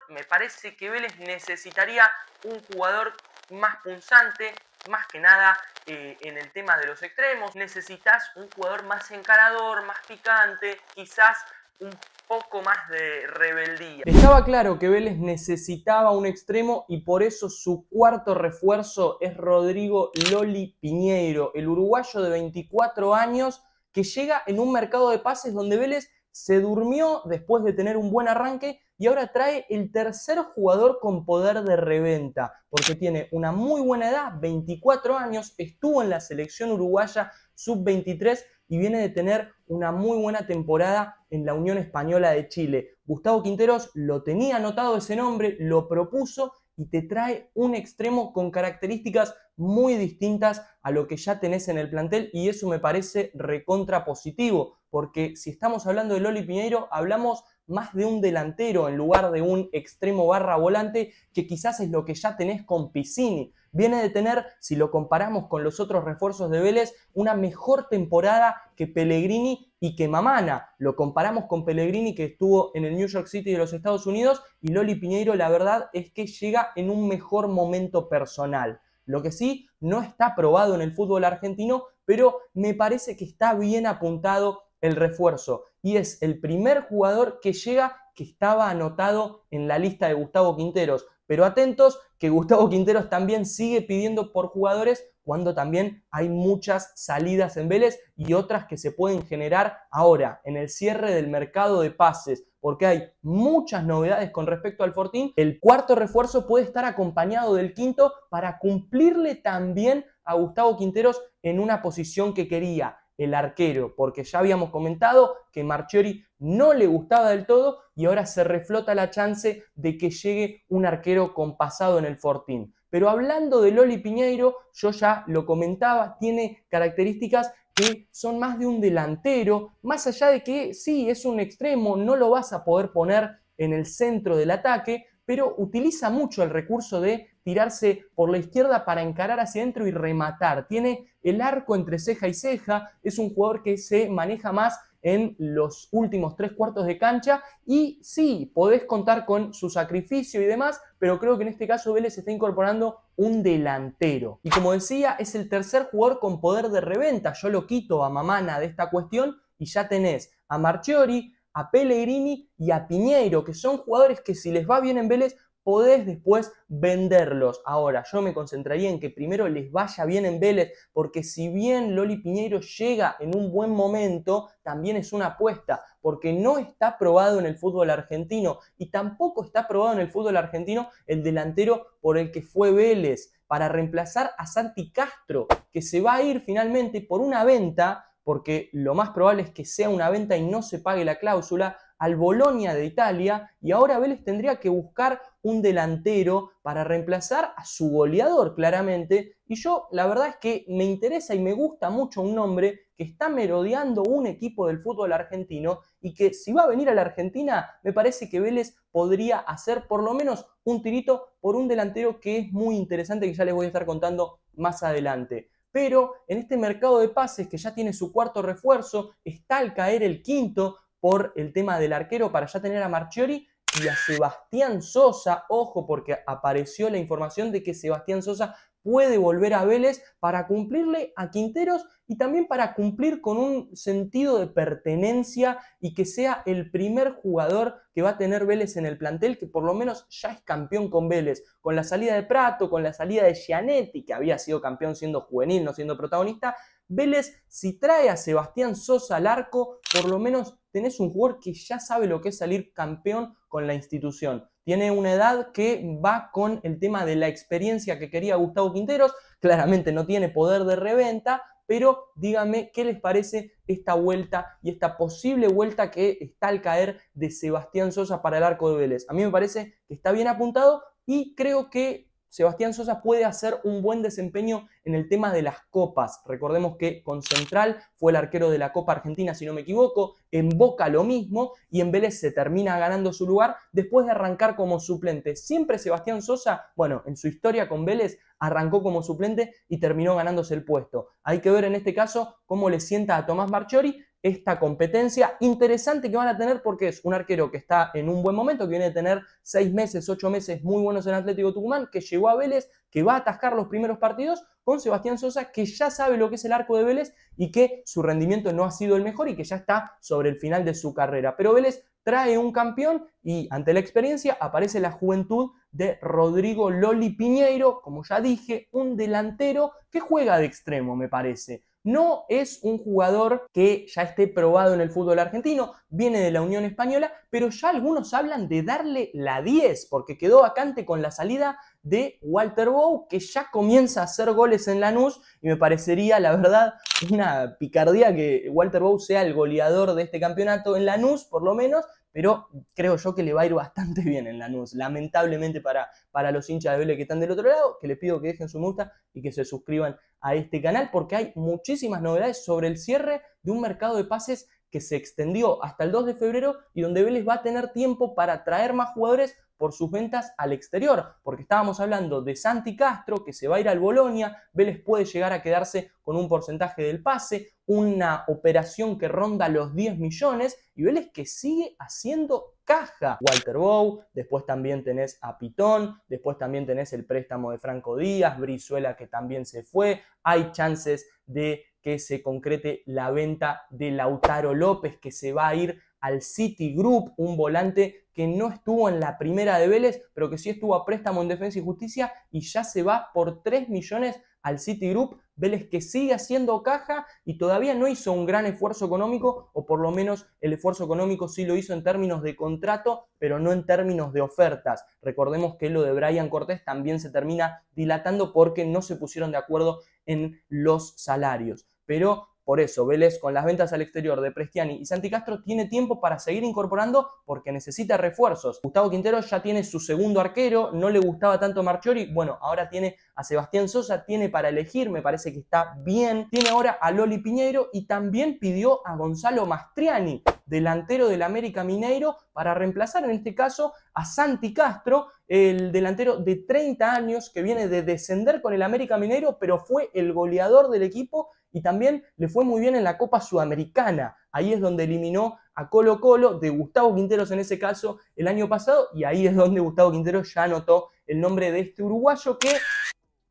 me parece que Vélez necesitaría un jugador más punzante, más que nada en el tema de los extremos. Necesitas un jugador más encarador, más picante, quizás un poco más de rebeldía. Estaba claro que Vélez necesitaba un extremo y por eso su cuarto refuerzo es Rodrigo Loli Piñeiro, el uruguayo de 24 años que llega en un mercado de pases donde Vélez se durmió después de tener un buen arranque y ahora trae el tercer jugador con poder de reventa, porque tiene una muy buena edad, 24 años, estuvo en la selección uruguaya sub-23 y viene de tener una muy buena temporada en la Unión Española de Chile. Gustavo Quinteros lo tenía anotado ese nombre, lo propuso y te trae un extremo con características muy distintas a lo que ya tenés en el plantel y eso me parece recontra positivo, porque si estamos hablando de Loli Piñeiro, hablamos más de un delantero en lugar de un extremo barra volante, que quizás es lo que ya tenés con Piscini. Viene de tener, si lo comparamos con los otros refuerzos de Vélez, una mejor temporada que Pellegrini y que Mamana. Lo comparamos con Pellegrini, que estuvo en el New York City de los Estados Unidos, y Loli Piñeiro, la verdad es que llega en un mejor momento personal. Lo que sí, no está probado en el fútbol argentino, pero me parece que está bien apuntado el refuerzo y es el primer jugador que llega que estaba anotado en la lista de Gustavo Quinteros. Pero atentos que Gustavo Quinteros también sigue pidiendo por jugadores cuando también hay muchas salidas en Vélez y otras que se pueden generar ahora en el cierre del mercado de pases, porque hay muchas novedades con respecto al Fortín. El cuarto refuerzo puede estar acompañado del quinto para cumplirle también a Gustavo Quinteros en una posición que quería, el arquero, porque ya habíamos comentado que Marchiori no le gustaba del todo y ahora se reflota la chance de que llegue un arquero con pasado en el Fortín. Pero hablando de Loli Piñeiro, yo ya lo comentaba, tiene características que son más de un delantero, más allá de que sí, es un extremo, no lo vas a poder poner en el centro del ataque, pero utiliza mucho el recurso de tirarse por la izquierda para encarar hacia adentro y rematar. Tiene el arco entre ceja y ceja, es un jugador que se maneja más en los últimos 3/4 de cancha y sí, podés contar con su sacrificio y demás, pero creo que en este caso Vélez está incorporando un delantero. Y como decía, es el tercer jugador con poder de reventa. Yo lo quito a Mamana de esta cuestión y ya tenés a Marchiori, a Pellegrini y a Piñeiro, que son jugadores que si les va bien en Vélez, podés después venderlos. Ahora, yo me concentraría en que primero les vaya bien en Vélez, porque si bien Loli Piñeiro llega en un buen momento, también es una apuesta, porque no está probado en el fútbol argentino y tampoco está probado en el fútbol argentino el delantero por el que fue Vélez para reemplazar a Santi Castro, que se va a ir finalmente por una venta, porque lo más probable es que sea una venta y no se pague la cláusula, al Bolonia de Italia, y ahora Vélez tendría que buscar un delantero para reemplazar a su goleador, claramente, y yo la verdad es que me interesa y me gusta mucho un nombre que está merodeando un equipo del fútbol argentino y que si va a venir a la Argentina, me parece que Vélez podría hacer por lo menos un tirito por un delantero que es muy interesante, que ya les voy a estar contando más adelante. Pero en este mercado de pases que ya tiene su cuarto refuerzo, está al caer el quinto por el tema del arquero para ya tener a Marchiori y a Sebastián Sosa. Ojo, porque apareció la información de que Sebastián Sosa puede volver a Vélez para cumplirle a Quinteros y también para cumplir con un sentido de pertenencia y que sea el primer jugador que va a tener Vélez en el plantel, que por lo menos ya es campeón con Vélez, con la salida de Prato, con la salida de Gianetti, que había sido campeón siendo juvenil, no siendo protagonista. Vélez, si trae a Sebastián Sosa al arco, por lo menos tenés un jugador que ya sabe lo que es salir campeón con la institución. Tiene una edad que va con el tema de la experiencia que quería Gustavo Quinteros. Claramente no tiene poder de reventa, pero díganme qué les parece esta vuelta y esta posible vuelta que está al caer de Sebastián Sosa para el arco de Vélez. A mí me parece que está bien apuntado y creo que Sebastián Sosa puede hacer un buen desempeño en el tema de las copas. Recordemos que con Central fue el arquero de la Copa Argentina, si no me equivoco, en Boca lo mismo y en Vélez se termina ganando su lugar después de arrancar como suplente. Siempre Sebastián Sosa, bueno, en su historia con Vélez arrancó como suplente y terminó ganándose el puesto. Hay que ver en este caso cómo le sienta a Tomás Marchiori, esta competencia interesante que van a tener porque es un arquero que está en un buen momento, que viene de tener 6 meses, 8 meses muy buenos en Atlético Tucumán, que llegó a Vélez, que va a atascar los primeros partidos con Sebastián Sosa, que ya sabe lo que es el arco de Vélez y que su rendimiento no ha sido el mejor y que ya está sobre el final de su carrera. Pero Vélez trae un campeón y ante la experiencia aparece la juventud de Rodrigo Loli Piñeiro, como ya dije, un delantero que juega de extremo, me parece. No es un jugador que ya esté probado en el fútbol argentino, viene de la Unión Española, pero ya algunos hablan de darle la 10, porque quedó vacante con la salida de Walter Bow, que ya comienza a hacer goles en Lanús, y me parecería, la verdad, una picardía que Walter Bow sea el goleador de este campeonato en Lanús, por lo menos, pero creo yo que le va a ir bastante bien en Lanús, lamentablemente para los hinchas de Vélez que están del otro lado, que les pido que dejen su me gusta y que se suscriban a este canal, porque hay muchísimas novedades sobre el cierre de un mercado de pases que se extendió hasta el 2 de febrero y donde Vélez va a tener tiempo para traer más jugadores por sus ventas al exterior, porque estábamos hablando de Santi Castro, que se va a ir al Bolonia, Vélez puede llegar a quedarse con un porcentaje del pase, una operación que ronda los 10 millones, y Vélez que sigue haciendo caja. Walter Bow, después también tenés a Pitón, después también tenés el préstamo de Franco Díaz, Brizuela que también se fue, hay chances de que se concrete la venta de Lautaro López, que se va a ir al Citigroup, un volante que no estuvo en la primera de Vélez, pero que sí estuvo a préstamo en Defensa y Justicia y ya se va por 3 millones al Citigroup. Vélez que sigue haciendo caja y todavía no hizo un gran esfuerzo económico, o por lo menos el esfuerzo económico sí lo hizo en términos de contrato, pero no en términos de ofertas. Recordemos que lo de Brian Cortés también se termina dilatando porque no se pusieron de acuerdo en los salarios. Pero por eso, Vélez con las ventas al exterior de Prestiani y Santi Castro tiene tiempo para seguir incorporando porque necesita refuerzos. Gustavo Quintero ya tiene su segundo arquero, no le gustaba tanto Marchiori, bueno, ahora tiene a Sebastián Sosa, tiene para elegir, me parece que está bien. Tiene ahora a Loli Piñeiro y también pidió a Gonzalo Mastriani, delantero del América Mineiro, para reemplazar en este caso a Santi Castro, el delantero de 30 años que viene de descender con el América Mineiro, pero fue el goleador del equipo y también le fue muy bien en la Copa Sudamericana. Ahí es donde eliminó a Colo Colo de Gustavo Quinteros en ese caso el año pasado, y ahí es donde Gustavo Quinteros ya anotó el nombre de este uruguayo que,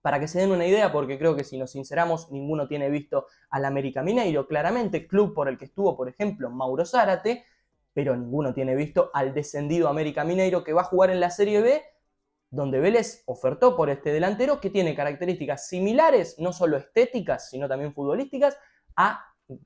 para que se den una idea, porque creo que si nos sinceramos, ninguno tiene visto al América Mineiro, claramente, club por el que estuvo, por ejemplo, Mauro Zárate, pero ninguno tiene visto al descendido América Mineiro que va a jugar en la Serie B, donde Vélez ofertó por este delantero que tiene características similares, no solo estéticas, sino también futbolísticas, a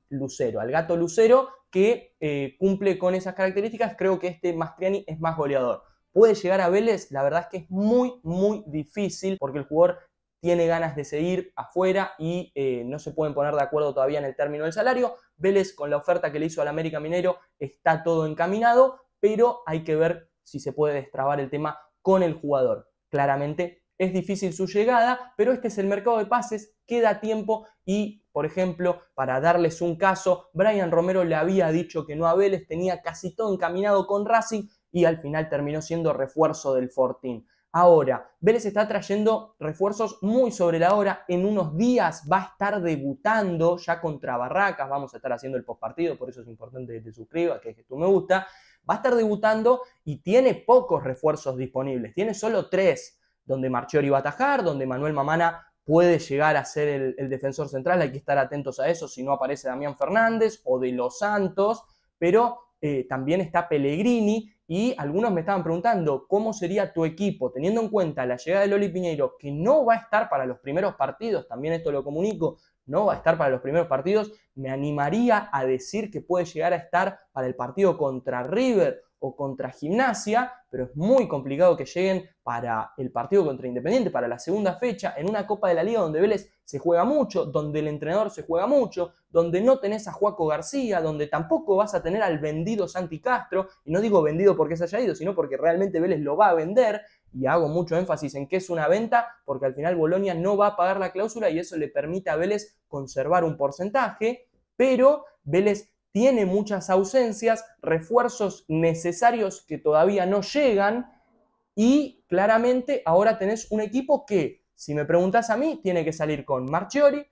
Lucero, al Gato Lucero, que cumple con esas características. Creo que este Mastriani es más goleador. ¿Puede llegar a Vélez? La verdad es que es muy, muy difícil porque el jugador tiene ganas de seguir afuera y no se pueden poner de acuerdo todavía en el término del salario. Vélez, con la oferta que le hizo al América Mineiro, está todo encaminado, pero hay que ver si se puede destrabar el tema con el jugador. Claramente es difícil su llegada, pero este es el mercado de pases, queda tiempo y, por ejemplo, para darles un caso, Brian Romero le había dicho que no a Vélez, tenía casi todo encaminado con Racing y al final terminó siendo refuerzo del Fortín. Ahora, Vélez está trayendo refuerzos muy sobre la hora. En unos días va a estar debutando ya contra Barracas. Vamos a estar haciendo el postpartido, por eso es importante que te suscribas, que dejes tu me gusta. Va a estar debutando y tiene pocos refuerzos disponibles. Tiene solo 3, donde Marchiori va a atajar, donde Manuel Mamana puede llegar a ser el defensor central. Hay que estar atentos a eso si no aparece Damián Fernández o de Los Santos. Pero también está Pellegrini. Y algunos me estaban preguntando cómo sería tu equipo, teniendo en cuenta la llegada de Loli Piñeiro, que no va a estar para los primeros partidos, también esto lo comunico, no va a estar para los primeros partidos. Me animaría a decir que puede llegar a estar para el partido contra River o contra Gimnasia, pero es muy complicado que lleguen para el partido contra Independiente, para la segunda fecha, en una Copa de la Liga donde Vélez se juega mucho, donde el entrenador se juega mucho, donde no tenés a Joaco García, donde tampoco vas a tener al vendido Santi Castro, y no digo vendido porque se haya ido, sino porque realmente Vélez lo va a vender, y hago mucho énfasis en que es una venta, porque al final Bolonia no va a pagar la cláusula y eso le permite a Vélez conservar un porcentaje, pero Vélez tiene muchas ausencias, refuerzos necesarios que todavía no llegan y claramente ahora tenés un equipo que, si me preguntás a mí, tiene que salir con Marchiori,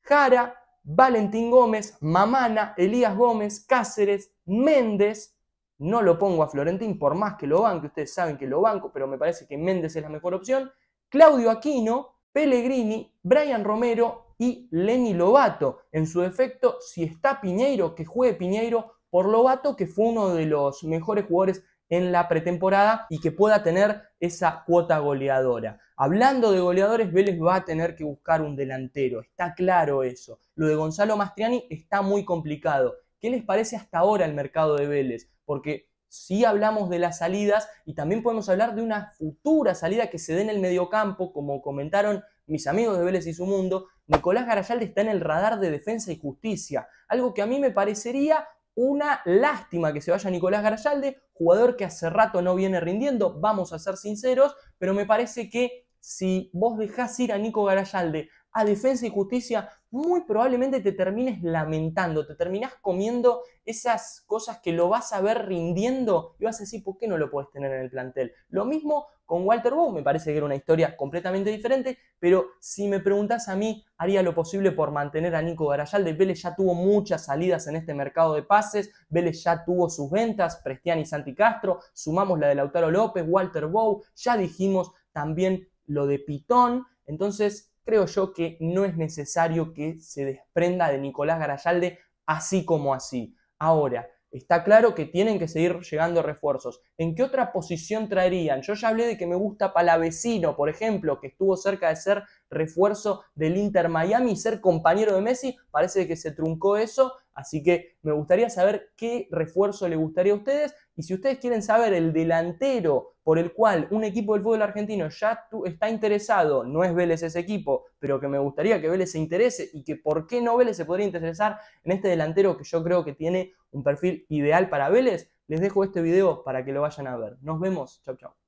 Jara, Valentín Gómez, Mamana, Elías Gómez, Cáceres, Méndez. No lo pongo a Florentín por más que lo banque, ustedes saben que lo banco, pero me parece que Méndez es la mejor opción. Claudio Aquino, Pellegrini, Brian Romero y Lenny Lobato. En su defecto, si está Piñeiro, que juegue Piñeiro por Lobato, que fue uno de los mejores jugadores en la pretemporada y que pueda tener esa cuota goleadora. Hablando de goleadores, Vélez va a tener que buscar un delantero, está claro eso. Lo de Gonzalo Mastriani está muy complicado. ¿Qué les parece hasta ahora el mercado de Vélez? Porque sí hablamos de las salidas y también podemos hablar de una futura salida que se dé en el mediocampo, como comentaron mis amigos de Vélez y su Mundo. Nicolás Garayalde está en el radar de Defensa y Justicia, algo que a mí me parecería una lástima que se vaya Nicolás Garayalde, jugador que hace rato no viene rindiendo, vamos a ser sinceros, pero me parece que si vos dejás ir a Nico Garayalde a Defensa y Justicia, muy probablemente te termines lamentando, te terminás comiendo esas cosas que lo vas a ver rindiendo y vas a decir, ¿por qué no lo podés tener en el plantel? Lo mismo con Walter Bow, me parece que era una historia completamente diferente, pero si me preguntás a mí, haría lo posible por mantener a Nico Garayalde. Vélez ya tuvo muchas salidas en este mercado de pases, Vélez ya tuvo sus ventas, Prestiani y Santi Castro, sumamos la de Lautaro López, Walter Bow, ya dijimos también lo de Pitón, entonces creo yo que no es necesario que se desprenda de Nicolás Garayalde así como así. Ahora, está claro que tienen que seguir llegando refuerzos. ¿En qué otra posición traerían? Yo ya hablé de que me gusta Palavecino, por ejemplo, que estuvo cerca de ser refuerzo del Inter Miami y ser compañero de Messi. Parece que se truncó eso, así que me gustaría saber qué refuerzo le gustaría a ustedes. Y si ustedes quieren saber el delantero por el cual un equipo del fútbol argentino ya está interesado, no es Vélez ese equipo, pero que me gustaría que Vélez se interese y que por qué no Vélez se podría interesar en este delantero que yo creo que tiene un perfil ideal para Vélez, les dejo este video para que lo vayan a ver. Nos vemos, chau chau.